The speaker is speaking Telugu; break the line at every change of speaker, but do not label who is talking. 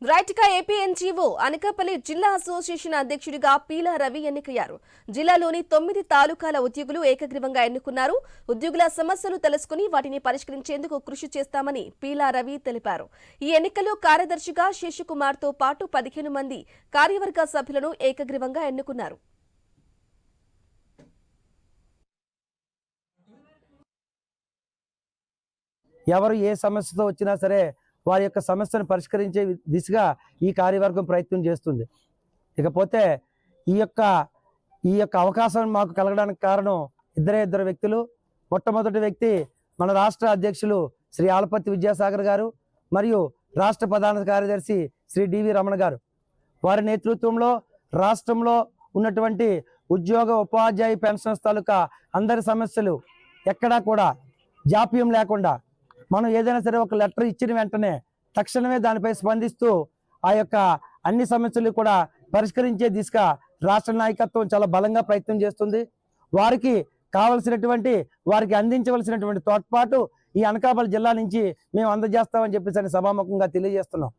రైట్ గా ఏపీ ఎన్జీఓ అనకాపల్లి జిల్లా అసోసియేషన్ అధ్యక్షుడిగా పీలా రవి ఎన్నికయ్యారు. జిల్లాలోని 9 తాలూకాల ఉద్యోగులు ఏకగ్రీవంగా ఎన్నుకున్నారు. ఉద్యోగుల సమస్యలు తెలుసుకుని వాటిని పరిష్కరించేందుకు కృషి చేస్తామని పీలా రవి తెలిపారు. ఈ ఎన్నికల్లో కార్యదర్శిగా శేషకుమార్ తో పాటు 15 మంది కార్యవర్గ సభ్యులను ఏకగ్రీవంగా ఎన్నుకున్నారు.
ఎవరు ఏ సమస్యతో వచ్చినా సరే వారి యొక్క సమస్యను పరిష్కరించే దిశగా ఈ కార్యవర్గం ప్రయత్నం చేస్తుంది. ఇకపోతే ఈ యొక్క అవకాశం మాకు కలగడానికి కారణం ఇద్దరు వ్యక్తులు. మొట్టమొదటి వ్యక్తి మన రాష్ట్ర అధ్యక్షులు శ్రీ ఆలపత్తి విద్యాసాగర్ గారు మరియు రాష్ట్ర ప్రధాన కార్యదర్శి శ్రీ డివి రమణ గారు. వారి నేతృత్వంలో రాష్ట్రంలో ఉన్నటువంటి ఉద్యోగ ఉపాధ్యాయ పెన్షన్స్ తాలూకా అందరి సమస్యలు ఎక్కడా కూడా జాప్యం లేకుండా మనం ఏదైనా సరే ఒక లెటర్ ఇచ్చిన వెంటనే తక్షణమే దానిపై స్పందిస్తూ ఆ యొక్క అన్ని సమస్యలు కూడా పరిష్కరించే దిశగా రాష్ట్ర నాయకత్వం చాలా బలంగా ప్రయత్నం చేస్తుంది. వారికి వారికి అందించవలసినటువంటి తోడ్పాటు ఈ అనకాపల్లి జిల్లా నుంచి మేము అందజేస్తామని చెప్పేసి సభాముఖంగా తెలియజేస్తున్నాం.